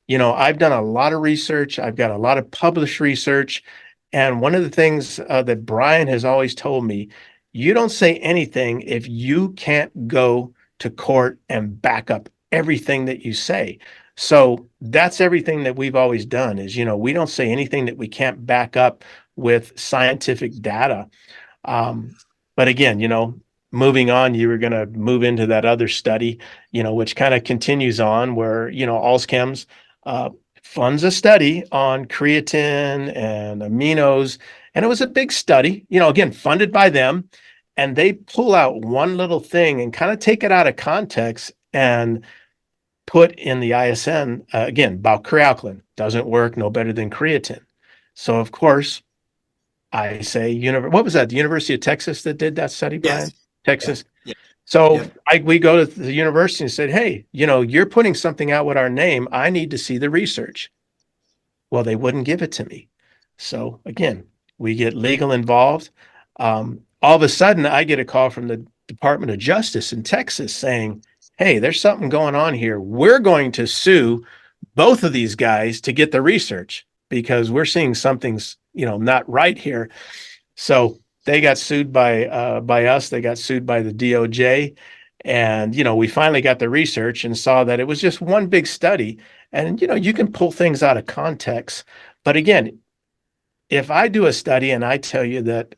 I've done a lot of research. I've got a lot of published research. And one of the things that Brian has always told me, you don't say anything if you can't go to court and back up everything that you say. So that's everything that we've always done is, we don't say anything that we can't back up with scientific data. Um, but again, moving on, you were going to move into that other study, which kind of continues on where, Allschems funds a study on creatine and aminos. And it was a big study, again, funded by them. And they pull out one little thing and kind of take it out of context and put in the ISN, again, about Crealclin. Doesn't work, no better than creatine. So of course, I say, what was that? The University of Texas that did that study, Yes. Brian? Texas. Yeah. So Yep. we go to the university and said, hey, you're putting something out with our name. I need to see the research. Well, they wouldn't give it to me. So again, we get legal involved. All of a sudden, I get a call from the Department of Justice in Texas saying, hey, there's something going on here. We're going to sue both of these guys to get the research because we're seeing something's, not right here. So they got sued by us. They got sued by the DOJ. And, we finally got the research and saw that it was just one big study. And, you can pull things out of context. But again, if I do a study and I tell you that,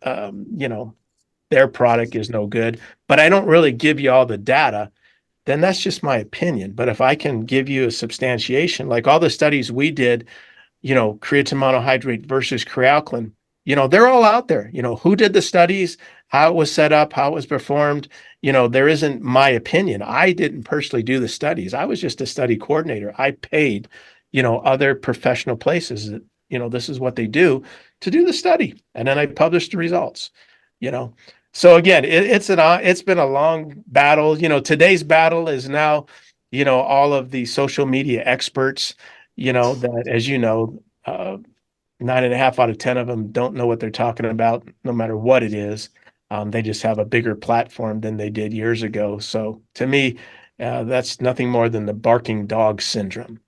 their product is no good, but I don't really give you all the data, then that's just my opinion. But if I can give you a substantiation, like all the studies we did, creatine monohydrate versus crealkaline, they're all out there. Who did the studies, how it was set up, how it was performed. There isn't my opinion. I didn't personally do the studies. I was just a study coordinator. I paid, other professional places that, this is what they do to do the study. And then I published the results, you know. So again, it's been a long battle. Today's battle is now, all of the social media experts, that, as you know, 9.5 out of 10 of them don't know what they're talking about, no matter what it is. They just have a bigger platform than they did years ago. So to me, that's nothing more than the barking dog syndrome.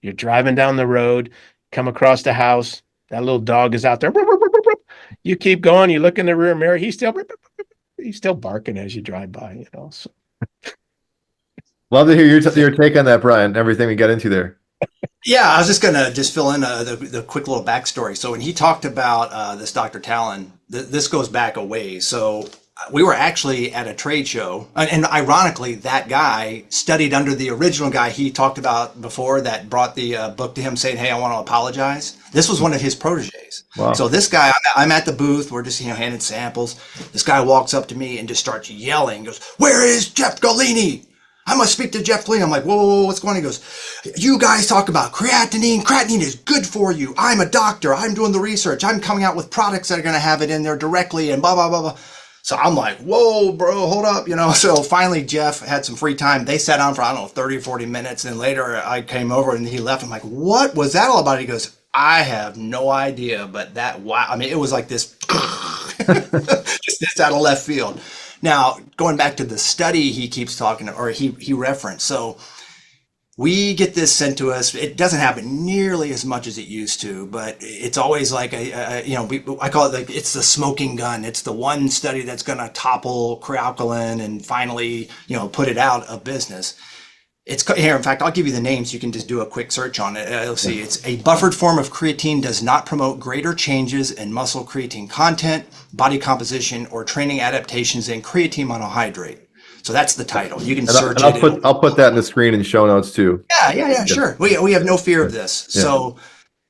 You're driving down the road, come across the house, that little dog is out there. You keep going, you look in the rear mirror, he's still barking as you drive by, So. Love to hear your take on that, Brian. Everything we got into there. Yeah, I was just gonna fill in the quick little backstory. So when he talked about this Dr. Talon, this goes back a ways. So we were actually at a trade show, and ironically, that guy studied under the original guy he talked about before that brought the book to him saying, "Hey, I want to apologize." This was one of his proteges. Wow. So this guy, I'm at the booth. We're just handing samples. This guy walks up to me and just starts yelling. Goes, "Where is Jeff Golini? I must speak to Jeff Golini." I'm like, whoa, what's going on? He goes, "You guys talk about creatinine. Creatinine is good for you. I'm a doctor. I'm doing the research. I'm coming out with products that are going to have it in there directly and blah, blah, blah, blah." So I'm like, whoa, bro, hold up, So finally, Jeff had some free time. They sat down for, 30 or 40 minutes. And later I came over and he left. I'm like, what was that all about? He goes, "I have no idea, but wow. I mean, it was like this, just this out of left field." Now, going back to the study he keeps talking, or he referenced. So we get this sent to us. It doesn't happen nearly as much as it used to, but it's always like I call it like it's the smoking gun. It's the one study that's going to topple crealkaline and finally, put it out of business. It's here. In fact, I'll give you the names. You can just do a quick search on it. Let's see. It's a buffered form of creatine does not promote greater changes in muscle creatine content, body composition, or training adaptations in creatine monohydrate. So that's the title. You can search it. I'll put that in the screen and show notes too. Yeah, sure. We have no fear of this. Yeah. So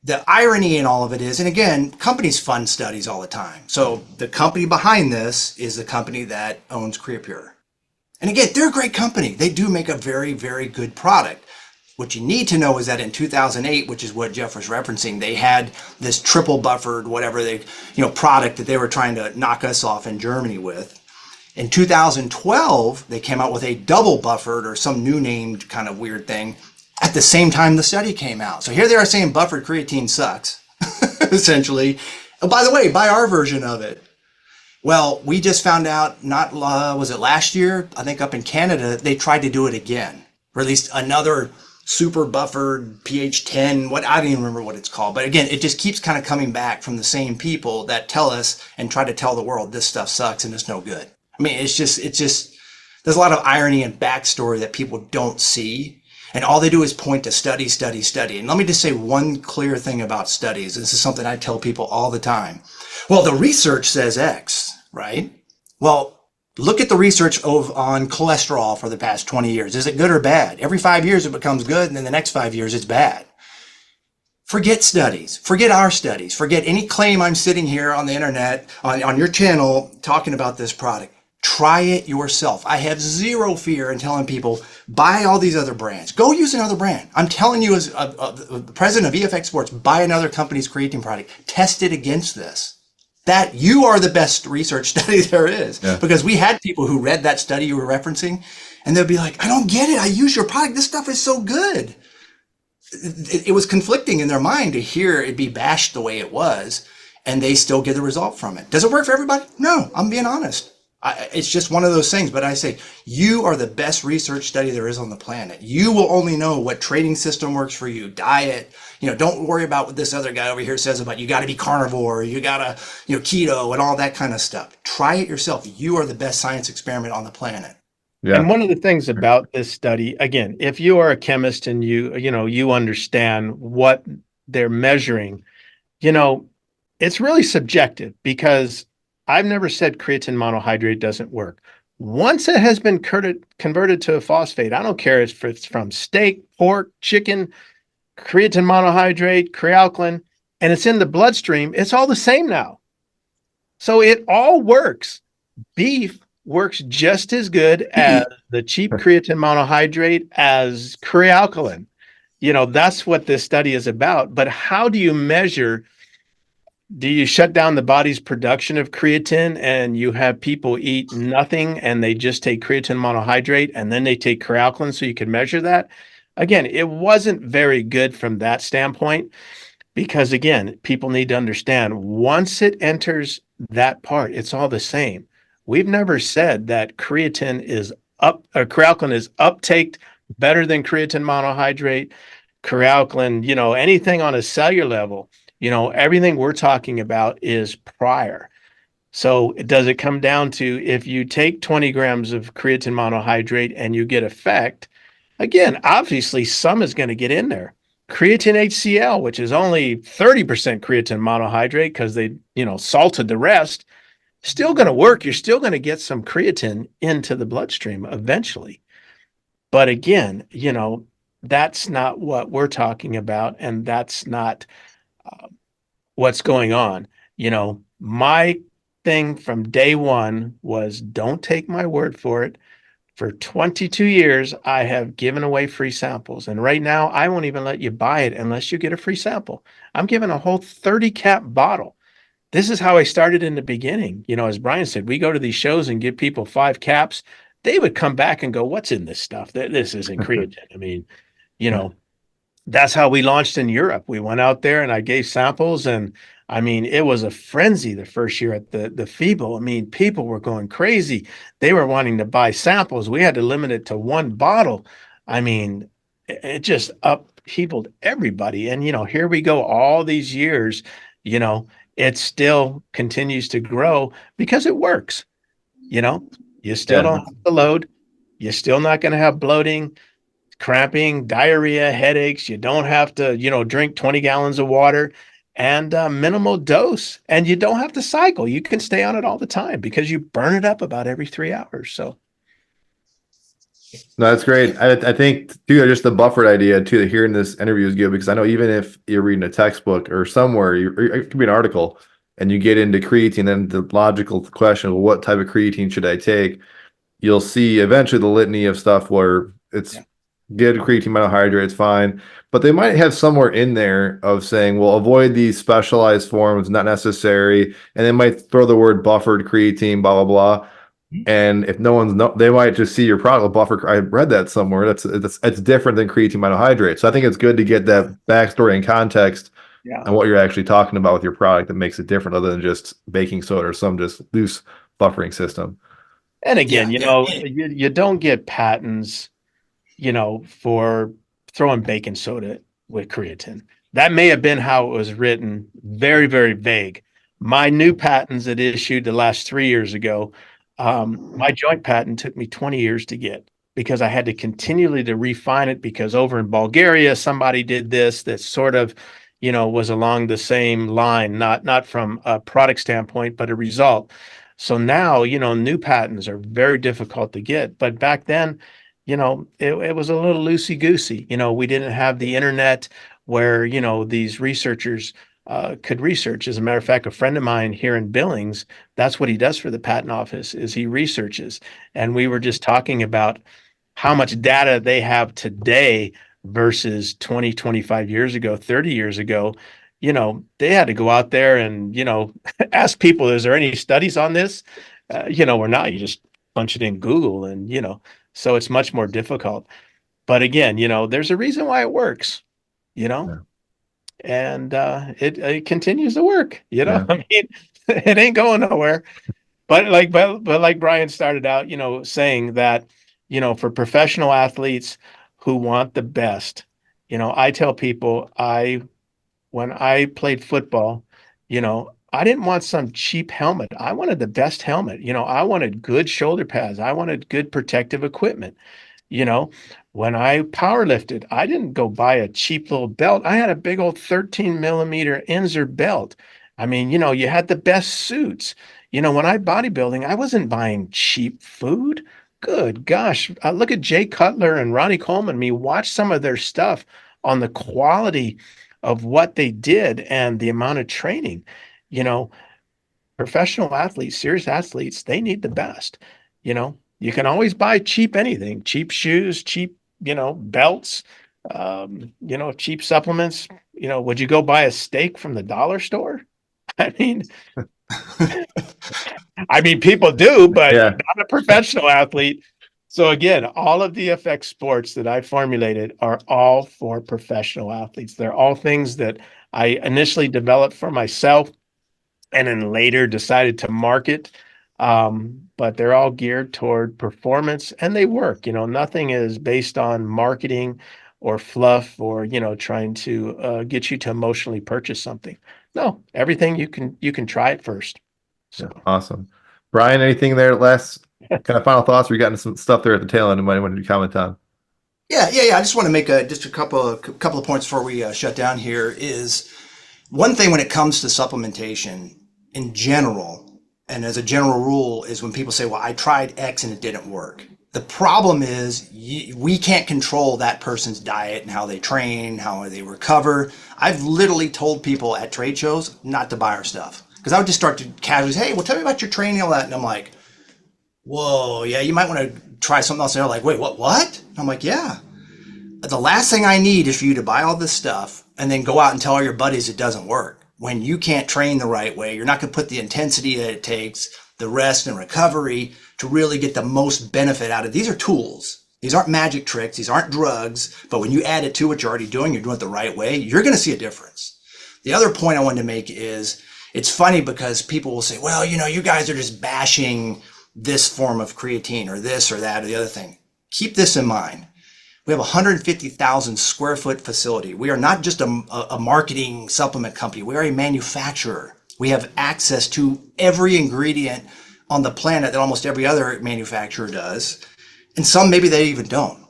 the irony in all of it is, and again, companies fund studies all the time. So the company behind this is the company that owns Creapure. And again, they're a great company. They do make a very, very good product. What you need to know is that in 2008, which is what Jeff was referencing, they had this triple buffered, whatever product that they were trying to knock us off in Germany with. In 2012, they came out with a double buffered or some new named kind of weird thing at the same time the study came out. So here they are saying buffered creatine sucks, essentially. Oh, by the way, buy our version of it. Well, we just found out, was it last year? I think up in Canada, they tried to do it again. Released another super buffered pH 10, I don't even remember what it's called. But again, it just keeps kind of coming back from the same people that tell us and try to tell the world this stuff sucks and it's no good. I mean, it's just, there's a lot of irony and backstory that people don't see. And all they do is point to study. And let me just say one clear thing about studies. This is something I tell people all the time. Well, the research says X, right? Well, look at the research on cholesterol for the past 20 years. Is it good or bad? Every 5 years it becomes good, and then the next 5 years it's bad. Forget studies. Forget our studies. Forget any claim I'm sitting here on the internet, on your channel, talking about this product. Try it yourself. I have zero fear in telling people, buy all these other brands. Go use another brand. I'm telling you, as the president of EFX Sports, buy another company's creatine product. Test it against this. That you are the best research study there is. Yeah. Because we had people who read that study you were referencing, and they'll be like, I don't get it. I use your product. This stuff is so good. It was conflicting in their mind to hear it be bashed the way it was, and they still get the result from it. Does it work for everybody? No, I'm being honest. It's just one of those things. But I say, you are the best research study there is on the planet. You will only know what training system works for you, diet. Don't worry about what this other guy over here says about you got to be carnivore, you got to, keto and all that kind of stuff. Try it yourself. You are the best science experiment on the planet. Yeah. And one of the things about this study, again, if you are a chemist and you understand what they're measuring, it's really subjective, because I've never said creatine monohydrate doesn't work. Once it has been converted to a phosphate, I don't care if it's from steak, pork, chicken, creatine monohydrate, crealkaline, and it's in the bloodstream, it's all the same now. So it all works. Beef works just as good as the cheap creatine monohydrate as crealkaline. That's what this study is about. But how do you measure? Do you shut down the body's production of creatine and you have people eat nothing and they just take creatine monohydrate and then they take crealkaline so you can measure that? Again, it wasn't very good from that standpoint, because again, people need to understand, once it enters that part, it's all the same. We've never said that creatine is crealkaline is uptaked better than creatine monohydrate, crealkaline, anything on a cellular level. Everything we're talking about is prior. So does it come down to, if you take 20 grams of creatine monohydrate and you get effect, again, obviously some is going to get in there. Creatine HCl, which is only 30% creatine monohydrate because they, salted the rest, still going to work. You're still going to get some creatine into the bloodstream eventually. But again, that's not what we're talking about. And that's not what's going on. My thing from day one was, don't take my word for it. For 22 years, I have given away free samples. And right now, I won't even let you buy it unless you get a free sample. I'm giving a whole 30 cap bottle. This is how I started in the beginning. As Brian said, we go to these shows and give people 5 caps. They would come back and go, what's in this stuff? This isn't creatine. I mean, that's how we launched in Europe. We went out there and I gave samples, and I mean, it was a frenzy the first year at the FIBO. I mean, people were going crazy. They were wanting to buy samples. We had to limit it to 1 bottle. I mean, it just upheavaled everybody. And, here we go all these years, it still continues to grow because it works. You still don't have to load. You're still not going to have bloating, cramping, diarrhea, headaches. You don't have to, drink 20 gallons of water, and minimal dose. And you don't have to cycle. You can stay on it all the time because you burn it up about every 3 hours. So. No, that's great. I think too, just the buffered idea too, that hearing this interview is good, because I know even if you're reading a textbook or somewhere, it could be an article, and you get into creatine, then the logical question, well, what type of creatine should I take? You'll see eventually the litany of stuff where it's good creatine monohydrate, it's fine, but they might have somewhere in there of saying, well, avoid these specialized forms, not necessary, and they might throw the word buffered creatine, blah blah blah. And if no one's they might just see your product buffer. I read that somewhere. It's different than creatine monohydrate. So I think it's good to get that backstory and context on what you're actually talking about with your product that makes it different, other than just baking soda or some just loose buffering system. And again, you don't get patents, for throwing baking soda with creatine. That may have been how it was written, very, very vague. My new patents that issued the last 3 years ago, my joint patent took me 20 years to get, because I had to continually to refine it, because over in Bulgaria, somebody did this that sort of, was along the same line, not from a product standpoint, but a result. So now, new patents are very difficult to get. But back then, it was a little loosey-goosey. We didn't have the internet where, these researchers could research. As a matter of fact, a friend of mine here in Billings, that's what he does for the patent office, is he researches. And we were just talking about how much data they have today versus 20, 25 years ago, 30 years ago. They had to go out there and, ask people, is there any studies on this? Or not, you just punch it in Google and, so it's much more difficult. But again, there's a reason why it works, you know, Yeah. and it continues to work, Yeah. I mean, it ain't going nowhere. But like Brian started out, saying that, for professional athletes who want the best, I tell people when I played football, I didn't want some cheap helmet. I wanted the best helmet. I wanted good shoulder pads. I wanted good protective equipment. You know, when I power lifted, I didn't go buy a cheap little belt. I had a big old 13 millimeter Inzer belt. I mean, you had the best suits. When I bodybuilding, I wasn't buying cheap food. Good gosh. Look at Jay Cutler and Ronnie Coleman. Me watch some of their stuff on the quality of what they did and the amount of training. You know, Professional athletes, serious athletes, they need the best. You can always buy cheap anything, cheap shoes, cheap, belts, cheap supplements. Would you go buy a steak from the dollar store? I mean, people do, but Yeah. not a professional athlete. So again, all of the EFX sports that I formulated are all for professional athletes. They're all things that I initially developed for myself and then later decided to market. But they're all geared toward performance and they work. Nothing is based on marketing or fluff or, trying to get you to emotionally purchase something. No, everything you can try it first. Yeah. So Awesome. Brian, anything there? Last kind of final thoughts? We got into some stuff there at the tail end. Anybody want to comment on? Yeah. I just want to make just a couple of points before we shut down here. Is one thing when it comes to supplementation in general, and as a general rule, is when people say, well, I tried X and it didn't work. The problem is we can't control that person's diet and how they train, how they recover. I've literally told people at trade shows not to buy our stuff because I would just start to casually say, hey, well, tell me about your training and all that. And I'm like, whoa, yeah, you might want to try something else. And they're like, wait, what? And I'm like, yeah. The last thing I need is for you to buy all this stuff and then go out and tell all your buddies it doesn't work. When you can't train the right way, you're not going to put the intensity that it takes, the rest and recovery to really get the most benefit out of. These are tools. These aren't magic tricks. These aren't drugs. But when you add it to what you're already doing, you're doing it the right way, you're going to see a difference. The other point I wanted to make is it's funny because people will say, well, you guys are just bashing this form of creatine or this or that or the other thing. Keep this in mind. We have a 150,000 square foot facility. We are not just a marketing supplement company. We are a manufacturer. We have access to every ingredient on the planet that almost every other manufacturer does. And some maybe they even don't.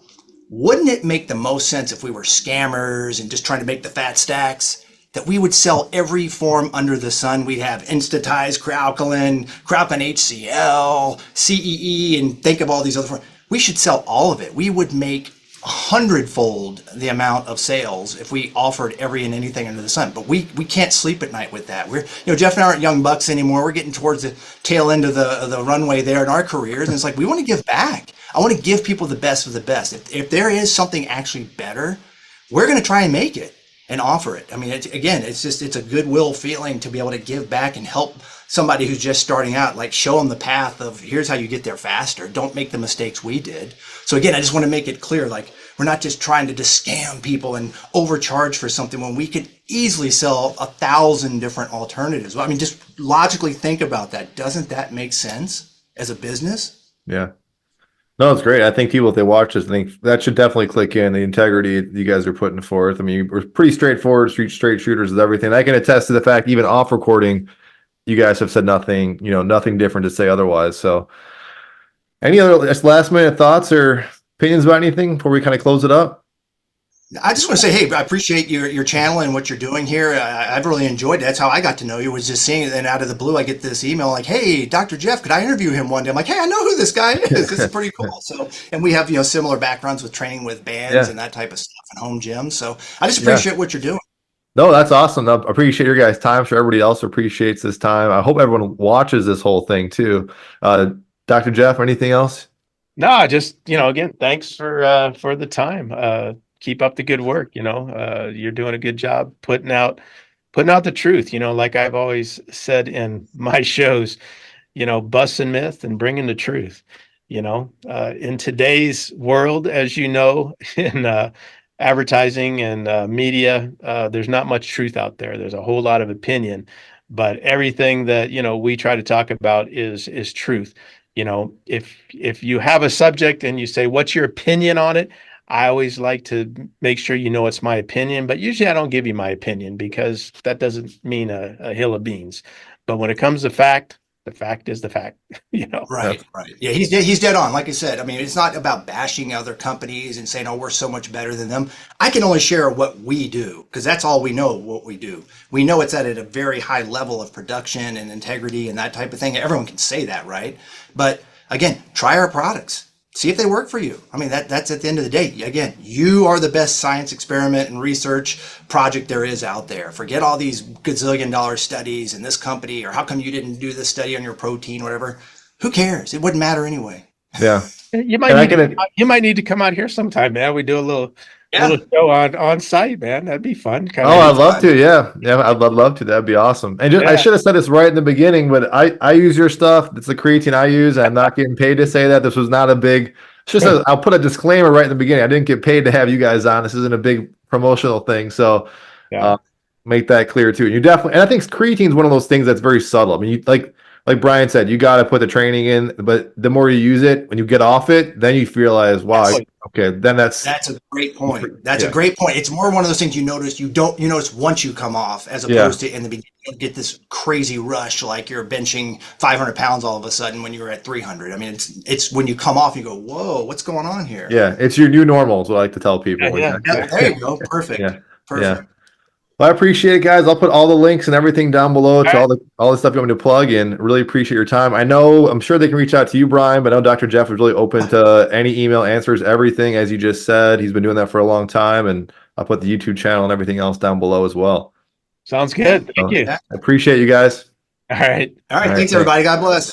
Wouldn't it make the most sense if we were scammers and just trying to make the fat stacks that we would sell every form under the sun? We'd have Instatize, Cralkalin HCl, CEE, and think of all these other forms. We should sell all of it. We would make 100-fold the amount of sales if we offered every and anything under the sun. But we can't sleep at night with that. We're Jeff and I aren't young bucks anymore. We're getting towards the tail end of the runway there in our careers, and it's like we want to give back. I want to give people the best of the best. If there is something actually better, we're going to try and make it and offer it. I mean, it's a goodwill feeling to be able to give back and help somebody who's just starting out, like show them the path of here's how you get there faster. Don't make the mistakes we did. So again, I just want to make it clear, like we're not just trying to just scam people and overcharge for something when we could easily sell 1,000 different alternatives. I mean, just logically think about that. Doesn't that make sense as a business? Yeah. No, it's great. I think people, if they watch this, I think that should definitely click in the integrity you guys are putting forth. I mean, we're pretty straightforward, straight shooters with everything. I can attest to the fact, even off recording, you guys have said nothing, nothing different to say otherwise. So any other last minute thoughts or opinions about anything before we kind of close it up? I just want to say, hey, I appreciate your channel and what you're doing here. I've really enjoyed it. That's how I got to know you, was just seeing it. Then out of the blue, I get this email like, hey, Dr. Jeff, could I interview him one day? I'm like, hey, I know who this guy is. This is pretty cool. So, and we have, similar backgrounds with training with bands and that type of stuff and home gyms. So I just appreciate what you're doing. No, that's awesome. I appreciate your guys' time. I'm sure everybody else appreciates this time. I hope everyone watches this whole thing too. Dr. Jeff, anything else? No, just, again, thanks for the time. Keep up the good work. You're doing a good job putting out the truth. Like I've always said in my shows, busting myth and bringing the truth. In today's world, as you know, in advertising and media, there's not much truth out there. There's a whole lot of opinion, but everything that we try to talk about is truth. If you have a subject and you say, "What's your opinion on it?" I always like to make sure it's my opinion, but usually I don't give you my opinion because that doesn't mean a hill of beans. But when it comes to fact, the fact is the fact. Right, right. Yeah, he's dead on. Like I said, I mean, it's not about bashing other companies and saying, "Oh, we're so much better than them." I can only share what we do because that's all we know. What we do, we know it's at a very high level of production and integrity and that type of thing. Everyone can say that, right? But again, try our products. See if they work for you. I mean, that's at the end of the day. Again, you are the best science experiment and research project there is out there. Forget all these gazillion-dollar studies and this company, or how come you didn't do this study on your protein, whatever. Who cares? It wouldn't matter anyway. Yeah. You might need to come out here sometime, man. We do a little show on site, man. That'd be fun. I'd love to. Yeah. Yeah. I'd love to. That'd be awesome. And I should have said this right in the beginning, but I use your stuff. It's the creatine I use. I'm not getting paid to say that. This was not a big, I'll put a disclaimer right in the beginning. I didn't get paid to have you guys on. This isn't a big promotional thing. So make that clear too. And you definitely, and I think creatine is one of those things that's very subtle. I mean, you like Brian said, you got to put the training in, but the more you use it, when you get off it, then you realize, wow, okay, then that's a great point. That's a great point. It's more one of those things you notice once you come off, as opposed to in the beginning, you get this crazy rush like you're benching 500 pounds all of a sudden when you were at 300. I mean, it's when you come off, you go, whoa, what's going on here? Yeah, it's your new normal, is what I like to tell people. Yeah, there you go. Perfect. Perfect. Yeah. Well, I appreciate it, guys. I'll put all the links and everything down below to all the stuff you want me to plug in. Really appreciate your time. I'm sure they can reach out to you, Brian, but I know Dr. Jeff was really open to any email answers, everything, as you just said. He's been doing that for a long time, and I'll put the YouTube channel and everything else down below as well. Sounds good. Thank you. I appreciate you guys. All right. Thanks, everybody. God bless.